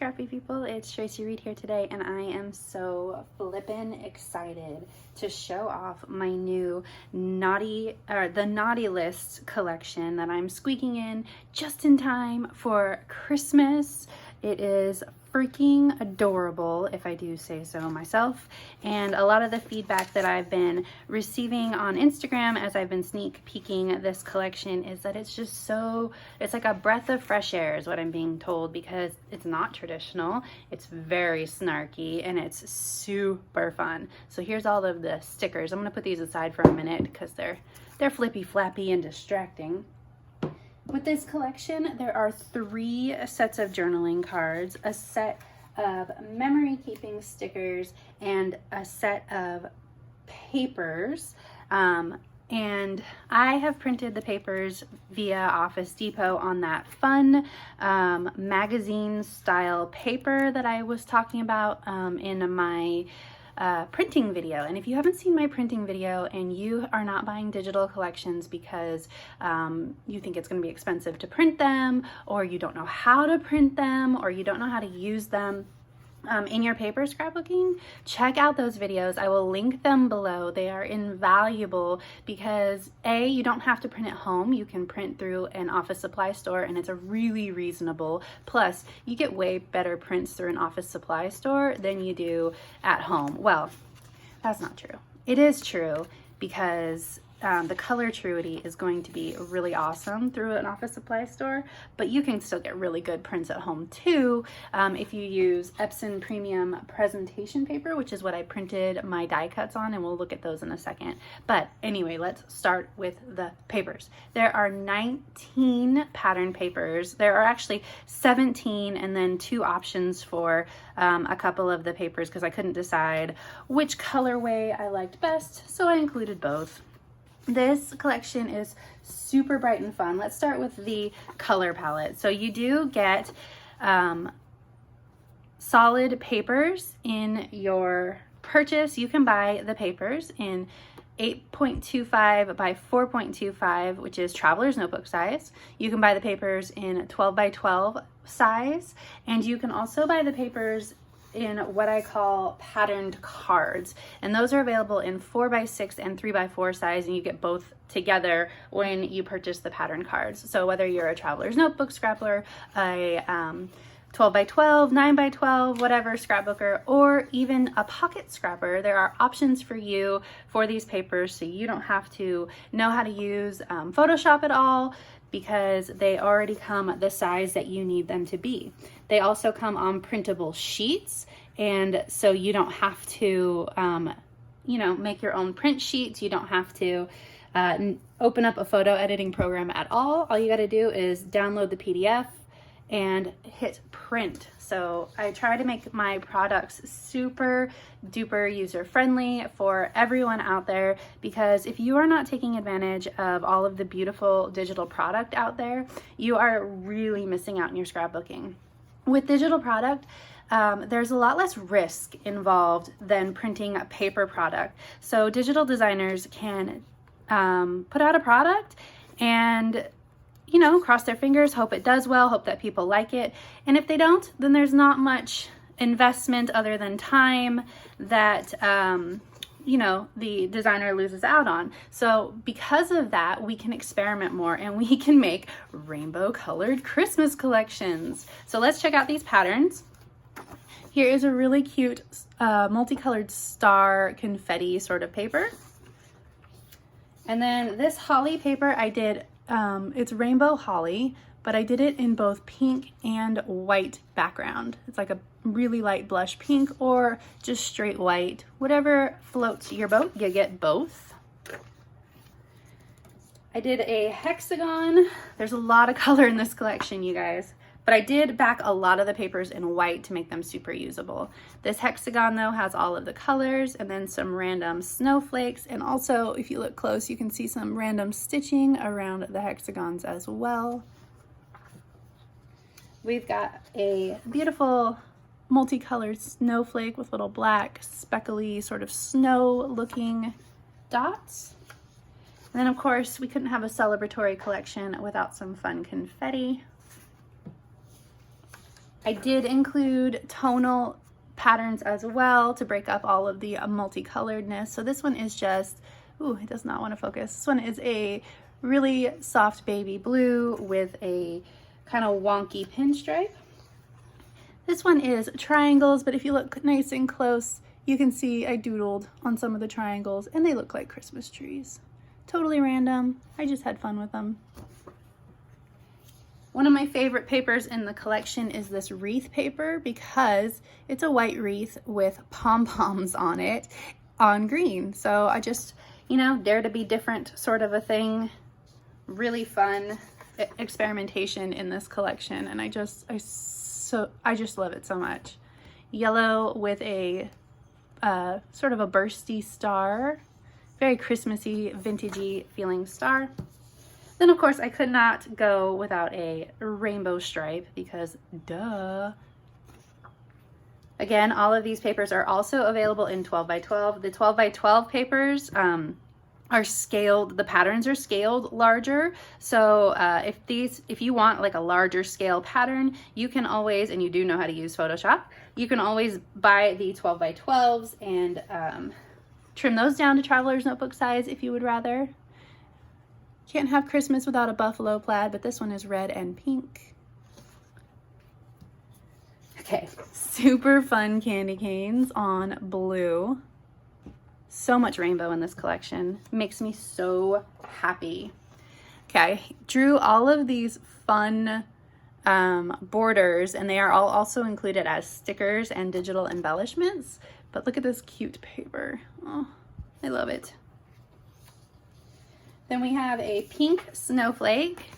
scrappy people, it's Traci Reed here today, and I am so flippin' excited to show off my new the Naughty List collection that I'm squeaking in just in time for Christmas. It is freaking adorable, if I do say so myself, and a lot of the feedback that I've been receiving on Instagram as I've been sneak peeking this collection is that it's just so, it's like a breath of fresh air is what I'm being told, because it's not traditional, it's very snarky, and it's super fun. So here's all of the stickers. I'm gonna put these aside for a minute because they're flippy flappy and distracting. With this collection, there are 3 sets of journaling cards, a set of memory keeping stickers, and a set of papers. And I have printed the papers via Office Depot on that fun magazine style paper that I was talking about in my printing video. And if you haven't seen my printing video and you are not buying digital collections because you think it's going to be expensive to print them, or you don't know how to print them, or you don't know how to use them in your paper scrapbooking, check out those videos. I will link them below. They are invaluable because A, you don't have to print at home. You can print through an office supply store and it's a really reasonable. Plus, you get way better prints through an office supply store than you do at home. Well, that's not true. It is true because the color truity is going to be really awesome through an office supply store, but you can still get really good prints at home too if you use Epson Premium presentation paper, which is what I printed my die cuts on, and we'll look at those in a second. But anyway, let's start with the papers. There are 19 pattern papers. There are actually 17 and then 2 options for a couple of the papers because I couldn't decide which colorway I liked best, so I included both. This collection is super bright and fun. Let's start with the color palette. So you do get solid papers in your purchase. You can buy the papers in 8.25 by 4.25, which is traveler's notebook size. You can buy the papers in 12 by 12 size, and you can also buy the papers in what I call patterned cards, and those are available in 4x6 and 3x4 size, and you get both together when you purchase the pattern cards. So whether you're a traveler's notebook scrapper, a 12x12, 9x12, whatever scrapbooker, or even a pocket scrapper, there are options for you for these papers, so you don't have to know how to use Photoshop at all, because they already come the size that you need them to be. They also come on printable sheets, and so you don't have to, make your own print sheets. You don't have to open up a photo editing program at all. All you got to do is download the PDF and hit print. So I try to make my products super duper user friendly for everyone out there, because if you are not taking advantage of all of the beautiful digital product out there, you are really missing out in your scrapbooking. With digital product, there's a lot less risk involved than printing a paper product. So digital designers can put out a product and cross their fingers, hope it does well, hope that people like it. And if they don't, then there's not much investment other than time that, the designer loses out on. So because of that, we can experiment more and we can make rainbow colored Christmas collections. So let's check out these patterns. Here is a really cute multicolored star confetti sort of paper. And then this holly paper I did, it's rainbow holly, but I did it in both pink and white background. It's like a really light blush pink or just straight white. Whatever floats your boat, you get both. I did a hexagon. There's a lot of color in this collection, you guys, but I did back a lot of the papers in white to make them super usable. This hexagon though has all of the colors and then some random snowflakes, and also if you look close you can see some random stitching around the hexagons as well. We've got a beautiful multicolored snowflake with little black speckly sort of snow looking dots. And then of course we couldn't have a celebratory collection without some fun confetti. I did include tonal patterns as well to break up all of the multicoloredness. So this one is just, ooh, it does not want to focus. This one is a really soft baby blue with a kind of wonky pinstripe. This one is triangles, but if you look nice and close, you can see I doodled on some of the triangles and they look like Christmas trees. Totally random. I just had fun with them. One of my favorite papers in the collection is this wreath paper because it's a white wreath with pom-poms on it on green. So I just, you know, dare to be different sort of a thing. Really fun experimentation in this collection, and I just love it so much. Yellow with a sort of a bursty star, very Christmassy, vintagey feeling star. Then of course I could not go without a rainbow stripe because duh. Again, all of these papers are also available in 12 by 12. The 12 by 12 papers are scaled, the patterns are scaled larger. So if you want like a larger scale pattern, you can always, and you do know how to use Photoshop, you can always buy the 12 by 12s and trim those down to traveler's notebook size if you would rather. Can't have Christmas without a buffalo plaid, but this one is red and pink. Okay, super fun candy canes on blue. So much rainbow in this collection. Makes me so happy. Okay, I drew all of these fun borders, and they are all also included as stickers and digital embellishments. But look at this cute paper. Oh, I love it. Then we have a pink snowflake.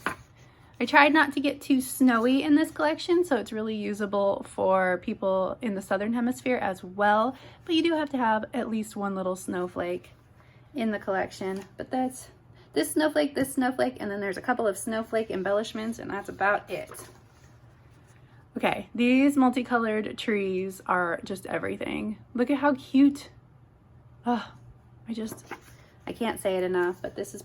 I tried not to get too snowy in this collection, so it's really usable for people in the southern hemisphere as well. But you do have to have at least one little snowflake in the collection. But that's this snowflake, and then there's a couple of snowflake embellishments, and that's about it. Okay, these multicolored trees are just everything. Look at how cute. Oh, I can't say it enough, but this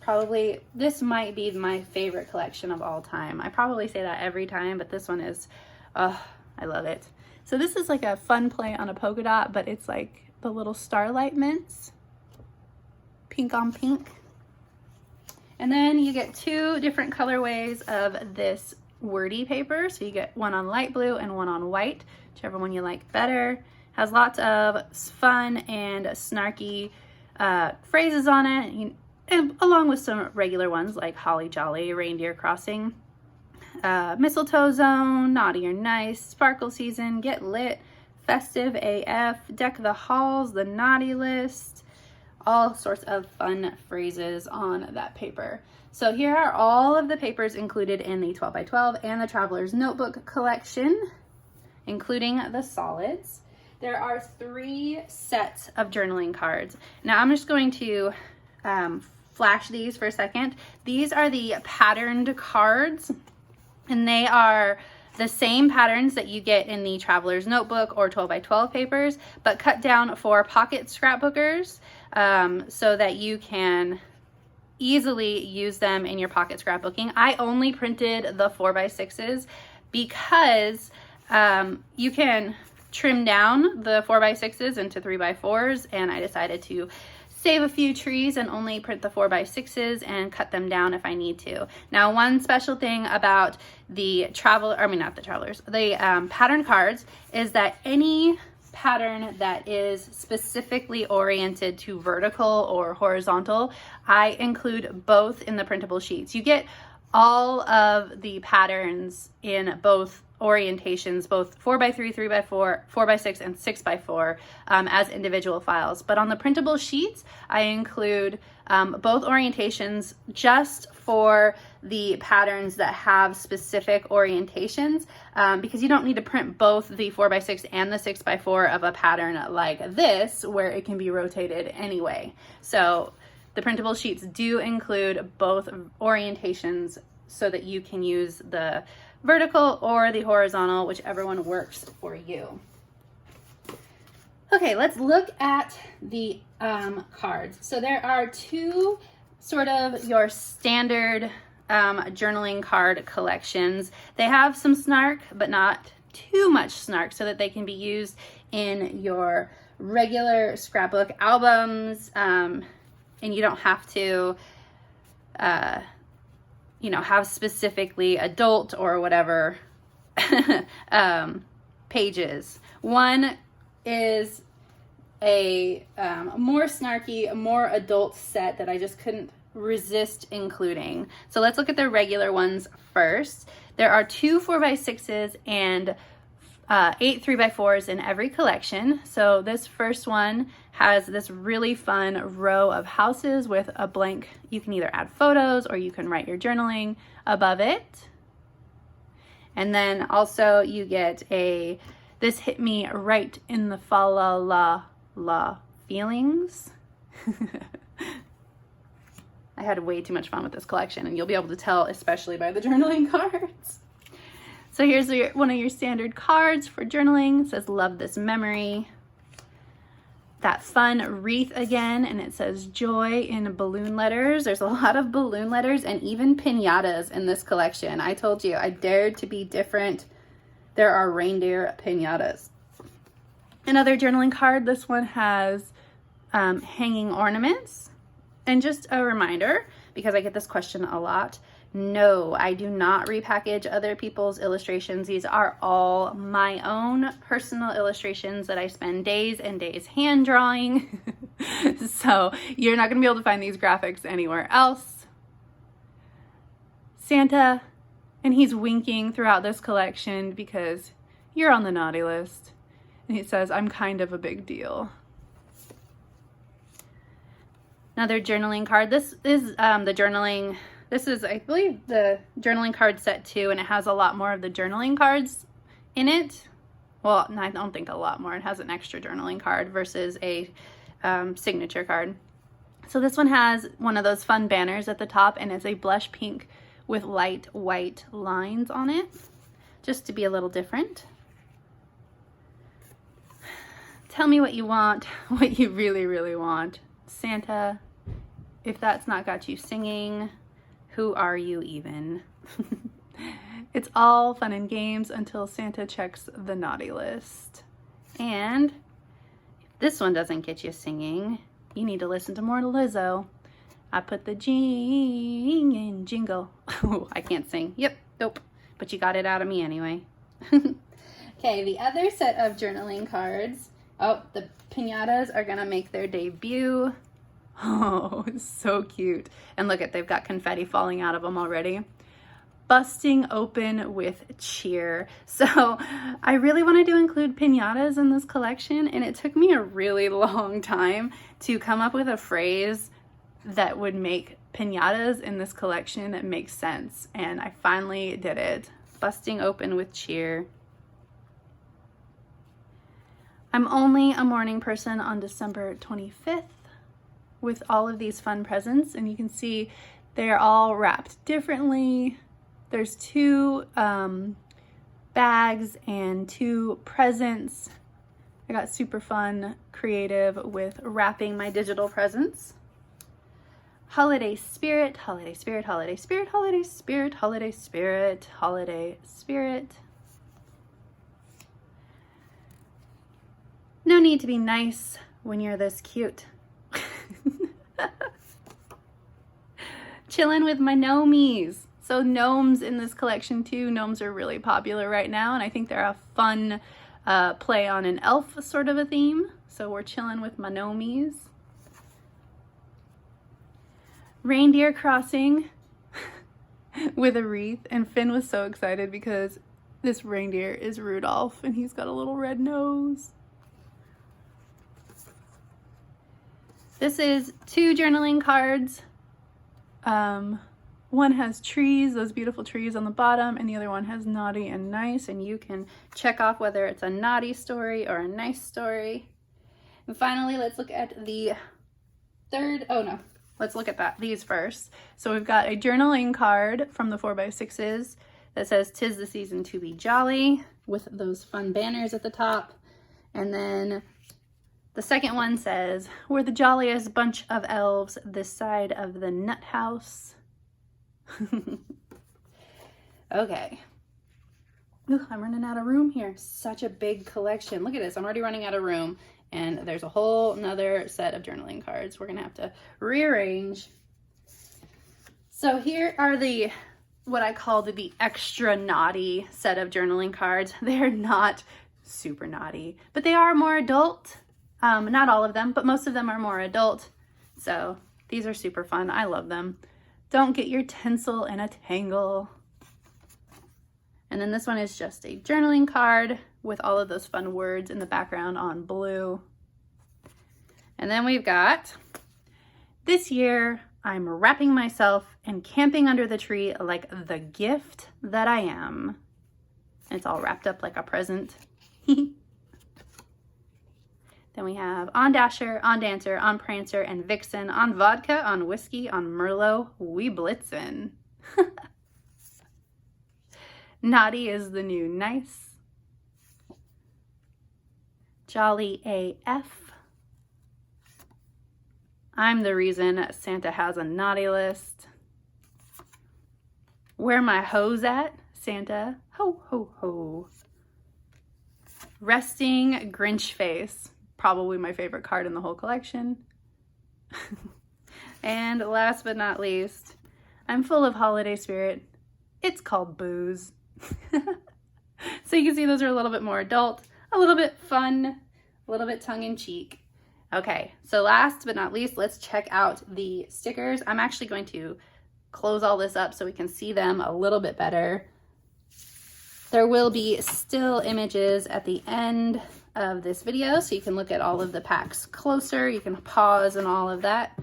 might be my favorite collection of all time. I probably say that every time, but this one is, oh, I love it. So this is like a fun play on a polka dot, but it's like the little starlight mints, pink on pink. And then you get two different colorways of this wordy paper. So you get one on light blue and one on white, whichever one you like better. Has lots of fun and snarky phrases on it, and along with some regular ones like holly jolly, reindeer crossing, mistletoe zone, naughty or nice, sparkle season, get lit, festive AF, deck the halls, the naughty list, all sorts of fun phrases on that paper. So here are all of the papers included in the 12 by 12 and the Traveler's Notebook collection, including the solids. There are 3 sets of journaling cards. Now I'm just going to flash these for a second. These are the patterned cards, and they are the same patterns that you get in the Traveler's Notebook or 12 by 12 papers, but cut down for pocket scrapbookers so that you can easily use them in your pocket scrapbooking. I only printed the 4x6s because you can trim down the 4x6s into 3x4s, and I decided to save a few trees and only print the 4x6s and cut them down if I need to. Now, one special thing about the pattern cards is that any pattern that is specifically oriented to vertical or horizontal, I include both in the printable sheets. You get all of the patterns in both orientations, both 4x3, 3x4, 4x6, and 6x4 as individual files. But on the printable sheets, I include both orientations just for the patterns that have specific orientations because you don't need to print both the 4x6 and the 6x4 of a pattern like this where it can be rotated anyway. So the printable sheets do include both orientations so that you can use the vertical or the horizontal, whichever one works for you. Okay, let's look at the cards. So there are 2 sort of your standard journaling card collections. They have some snark, but not too much snark so that they can be used in your regular scrapbook albums, and you don't have to you know, have specifically adult or whatever pages. One is a more snarky, more adult set that I just couldn't resist including. So let's look at the regular ones first. There are 2 4x6s and 8 3x4s in every collection. So this first one has this really fun row of houses with a blank. You can either add photos or you can write your journaling above it. And then also you get this hit me right in the fa la la feelings. I had way too much fun with this collection, and you'll be able to tell especially by the journaling cards. So here's one of your standard cards for journaling. It says, love this memory. That fun wreath again, and it says joy in balloon letters. There's a lot of balloon letters and even piñatas in this collection. I told you, I dared to be different. There are reindeer piñatas. Another journaling card, this one has hanging ornaments. And just a reminder, because I get this question a lot, no, I do not repackage other people's illustrations. These are all my own personal illustrations that I spend days and days hand drawing. So you're not going to be able to find these graphics anywhere else. Santa, and he's winking throughout this collection because you're on the naughty list. And he says, I'm kind of a big deal. Another journaling card. This is this is, I believe, the journaling card set 2, and it has a lot more of the journaling cards in it. Well, I don't think a lot more. It has an extra journaling card versus a signature card. So this one has one of those fun banners at the top, and it's a blush pink with light white lines on it, just to be a little different. Tell me what you want, what you really, really want. Santa, if that's not got you singing, who are you even? It's all fun and games until Santa checks the naughty list. And if this one doesn't get you singing, you need to listen to more Lizzo. I put the jingle. Oh, I can't sing. Yep, nope. But you got it out of me anyway. Okay, the other set of journaling cards. Oh, the piñatas are gonna make their debut. Oh, it's so cute. And look at, they've got confetti falling out of them already. Busting open with cheer. So I really wanted to include piñatas in this collection, and it took me a really long time to come up with a phrase that would make piñatas in this collection make sense. And I finally did it. Busting open with cheer. I'm only a morning person on December 25th with all of these fun presents, and you can see they're all wrapped differently. There's 2 bags and 2 presents. I got super fun, creative with wrapping my digital presents. Holiday spirit, holiday spirit, holiday spirit, holiday spirit, holiday spirit, holiday spirit. No need to be nice when you're this cute. Chilling with my gnomies. So gnomes in this collection too. Gnomes are really popular right now, and I think they're a fun play on an elf sort of a theme. So we're chilling with my gnomies. Reindeer crossing with a wreath, and Finn was so excited because this reindeer is Rudolph and he's got a little red nose. This is 2 journaling cards. One has trees, those beautiful trees on the bottom, and the other one has naughty and nice, and you can check off whether it's a naughty story or a nice story. And finally, let's look at the third, oh no, let's look at these first. So we've got a journaling card from the 4x6s that says, "'Tis the season to be jolly," with those fun banners at the top. And then the second one says, "We're the jolliest bunch of elves this side of the nut house." Okay. Ugh, I'm running out of room here. Such a big collection. Look at this. I'm already running out of room. And there's a whole nother set of journaling cards. We're going to have to rearrange. So here are what I call the extra naughty set of journaling cards. They're not super naughty, but they are more adult. Not all of them, but most of them are more adult. So these are super fun. I love them. Don't get your tinsel in a tangle. And then this one is just a journaling card with all of those fun words in the background on blue. And then we've got, this year, I'm wrapping myself and camping under the tree like the gift that I am. It's all wrapped up like a present. Then we have on Dasher, on Dancer, on Prancer, and Vixen, on Vodka, on Whiskey, on Merlot, we blitzin'. Naughty is the new nice. Jolly AF. I'm the reason Santa has a naughty list. Where my hoes at? Santa, ho, ho, ho. Resting Grinch face. Probably my favorite card in the whole collection. And last but not least, I'm full of holiday spirit. It's called booze. So you can see those are a little bit more adult, a little bit fun, a little bit tongue-in-cheek. Okay, so last but not least, let's check out the stickers. I'm actually going to close all this up so we can see them a little bit better. There will be still images at the end of this video, so you can look at all of the packs closer. You can pause and all of that.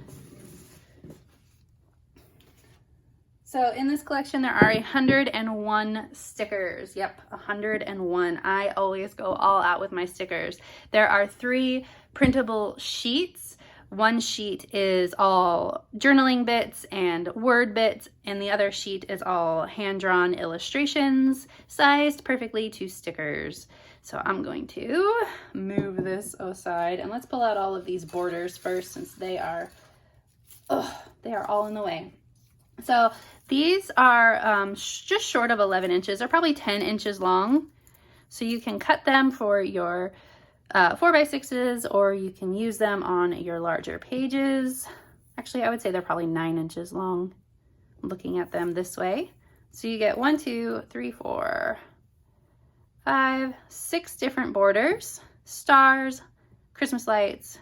So in this collection, there are 101 stickers. Yep, 101. I always go all out with my stickers. There are 3 printable sheets. One sheet is all journaling bits and word bits, and the other sheet is all hand-drawn illustrations, sized perfectly to stickers. So I'm going to move this aside, and let's pull out all of these borders first, since they are all in the way. So these are just short of 11 inches. They're probably 10 inches long. So you can cut them for your 4x6s, or you can use them on your larger pages. Actually, I would say they're probably 9 inches long, looking at them this way. So you get 1, 2, 3, 4, 5, 6 different borders, stars, Christmas lights,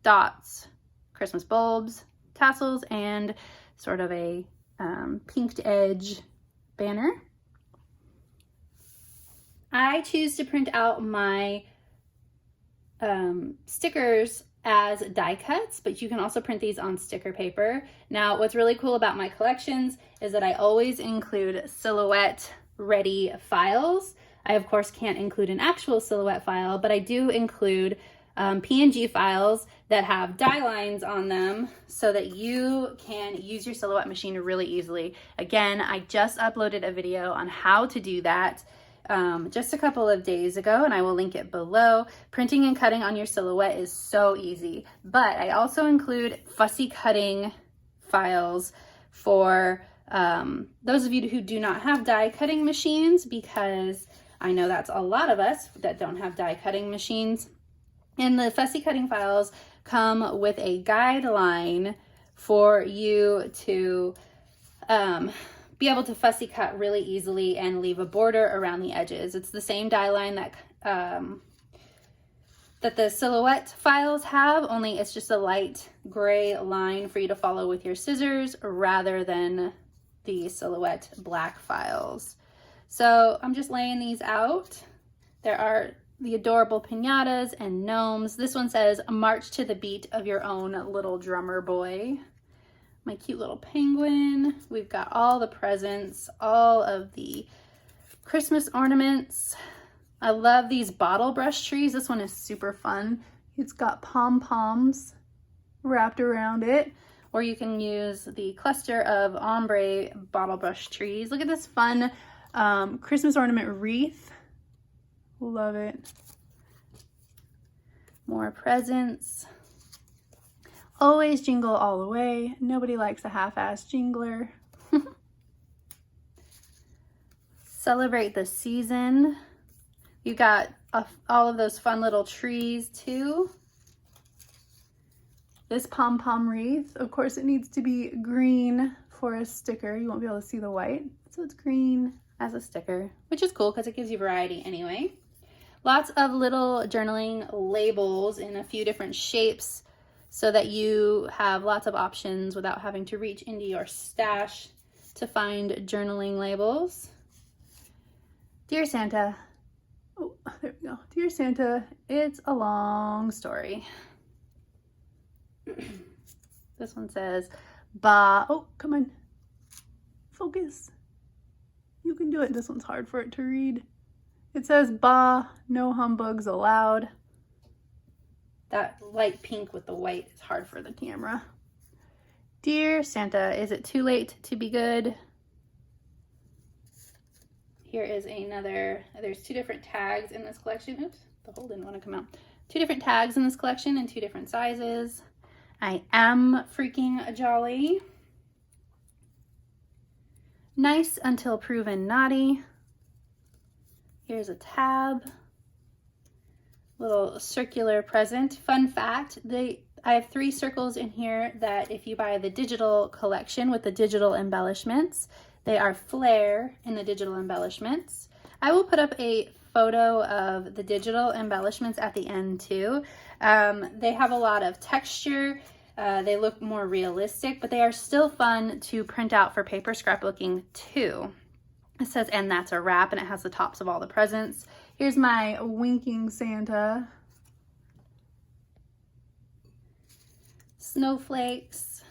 dots, Christmas bulbs, tassels, and sort of a pinked edge banner. I choose to print out my stickers as die cuts, but you can also print these on sticker paper. Now, what's really cool about my collections is that I always include silhouette ready files. I, of course, can't include an actual silhouette file, but I do include PNG files that have die lines on them so that you can use your silhouette machine really easily. Again, I just uploaded a video on how to do that just a couple of days ago, and I will link it below. Printing and cutting on your silhouette is so easy, but I also include fussy cutting files for those of you who do not have die cutting machines, because I know that's a lot of us that don't have die cutting machines. And the fussy cutting files come with a guideline for you to be able to fussy cut really easily and leave a border around the edges. It's the same die line that that the silhouette files have, only it's just a light gray line for you to follow with your scissors rather than the silhouette black files. So I'm just laying these out. There are the adorable piñatas and gnomes. This one says, "March to the beat of your own little drummer boy." My cute little penguin. We've got all the presents, all of the Christmas ornaments. I love these bottle brush trees. This one is super fun. It's got pom-poms wrapped around it. Or you can use the cluster of ombre bottle brush trees. Look at this fun Christmas ornament wreath. Love it. More presents. Always jingle all the way. Nobody likes a half-assed jingler. celebrate the season. You got all of those fun little trees too. This pom-pom wreath, of course it needs to be green for a sticker. You won't be able to see the white, so it's green as a sticker, which is cool because it gives you variety anyway. Lots of little journaling labels in a few different shapes so that you have lots of options without having to reach into your stash to find journaling labels. Dear Santa, oh, there we go. Dear Santa, it's a long story. This one says, "Ba." Oh, come on. Focus. You can do it. This one's hard for it to read. It says, "Ba, no humbugs allowed." That light pink with the white is hard for the camera. Dear Santa, is it too late to be good? Here is another, there's 2 different tags in this collection. Oops, the hole didn't want to come out. 2 different tags in this collection in 2 different sizes. I am freaking jolly. Nice until proven naughty. Here's a tab. Little circular present. Fun fact, I have 3 circles in here that if you buy the digital collection with the digital embellishments, they are flare in the digital embellishments. I will put up a photo of the digital embellishments at the end too. They have a lot of texture. They look more realistic, but they are still fun to print out for paper scrapbooking too. It says, "And that's a wrap," and it has the tops of all the presents. Here's my winking Santa. Snowflakes.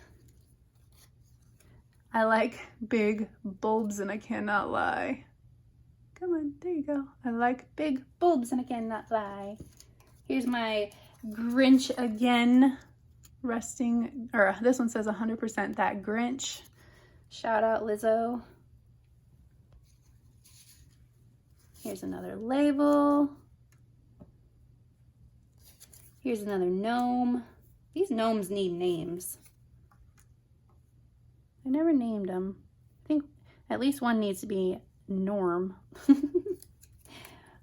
I like big bulbs and I cannot lie. Come on, there you go. I like big bulbs and I cannot lie. Here's my Grinch again resting, or this one says 100% that Grinch. Shout out Lizzo. Here's another label. Here's another gnome. These gnomes need names. I never named them. I think at least one needs to be Norm.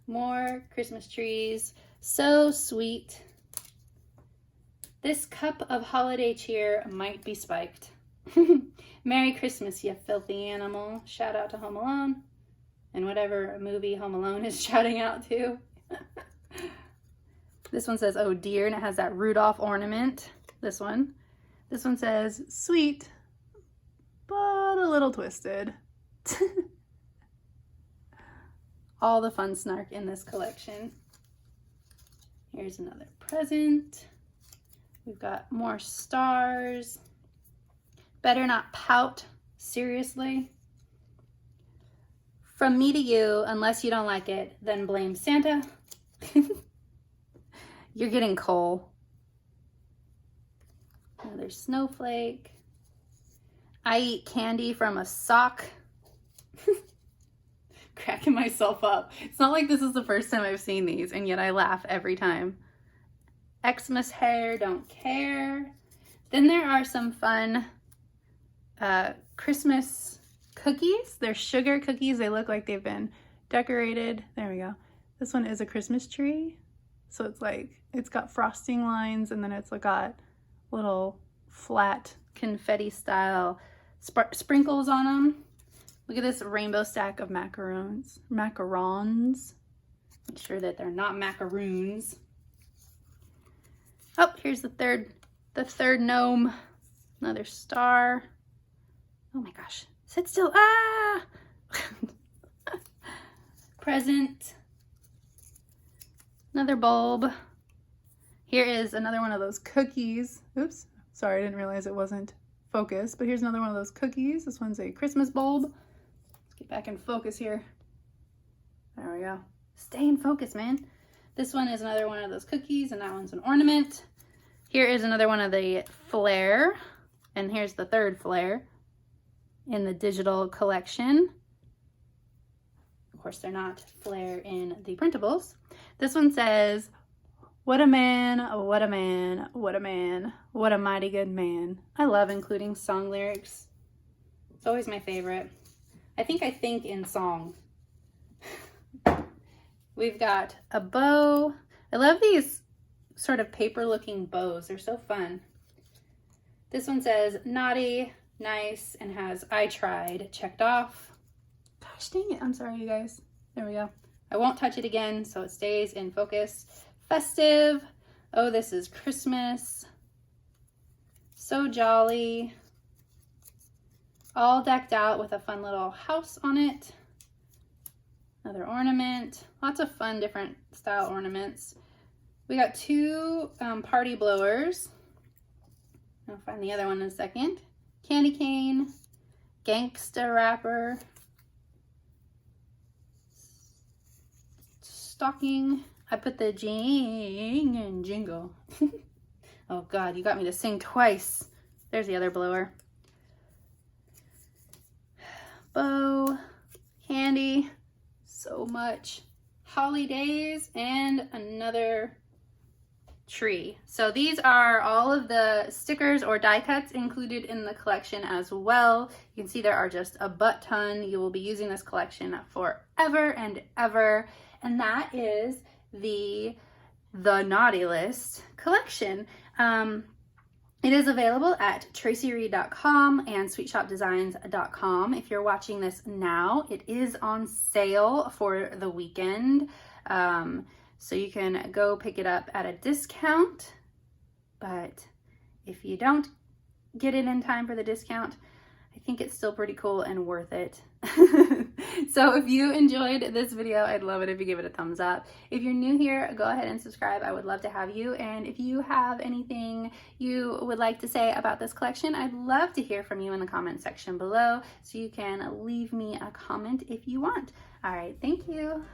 More Christmas trees. So sweet. This cup of holiday cheer might be spiked. Merry Christmas, you filthy animal. Shout out to Home Alone. And whatever movie Home Alone is shouting out to. This one says, "Oh dear," and it has that Rudolph ornament. This one says, "Sweet, but a little twisted." All the fun snark in this collection. Here's another present. We've got more stars. Better not pout, seriously. From me to you, unless you don't like it, then blame Santa. You're getting coal. Another snowflake. I eat candy from a sock. Cracking myself up. It's not like this is the first time I've seen these, and yet I laugh every time. Xmas hair, don't care. Then there are some fun Christmas cookies. They're sugar cookies. They look like they've been decorated. There we go. This one is a Christmas tree. So it's like, it's got frosting lines, and then it's got little flat confetti style sprinkles on them. Look at this rainbow stack of macarons. Make sure that they're not macaroons. Oh, here's the third gnome. Another star. Oh my gosh. Sit still. Ah! Present. Another bulb. Here is another one of those cookies. Oops. Sorry, I didn't realize it wasn't focused, but here's another one of those cookies. This one's a Christmas bulb. Let's get back in focus here. There we go. Stay in focus, man. This one is another one of those cookies, and that one's an ornament. Here is another one of the flare, and here's the third flare in the digital collection. Of course, they're not flare in the printables. This one says, "What a man, what a man, what a man, what a mighty good man." I love including song lyrics. It's always my favorite. I think in song. We've got a bow. I love these sort of paper looking bows. They're so fun. This one says naughty, nice, and has I tried checked off. Gosh dang it. I'm sorry, you guys. There we go. I won't touch it again so it stays in focus. Festive. Oh, this is Christmas. So jolly. All decked out with a fun little house on it. Another ornament. Lots of fun different style ornaments. We got two party blowers. I'll find the other one in a second. Candy cane. Gangsta wrapper. Stocking. I put the jing and jingle. Oh God, you got me to sing twice. There's the other blower. Bow, candy, so much. Holidays, and another tree. So these are all of the stickers or die cuts included in the collection as well. You can see there are just a butt ton. You will be using this collection forever and ever. And that is the Naughty List collection. It is available at tracireed.com and sweetshopdesigns.com. If you're watching this now, it is on sale for the weekend. So you can go pick it up at a discount. But if you don't get it in time for the discount, I think it's still pretty cool and worth it. So if you enjoyed this video, I'd love it if you give it a thumbs up. If you're new here, go ahead and subscribe. I would love to have you. And if you have anything you would like to say about this collection, I'd love to hear from you in the comment section below. So you can leave me a comment if you want. All right, thank you.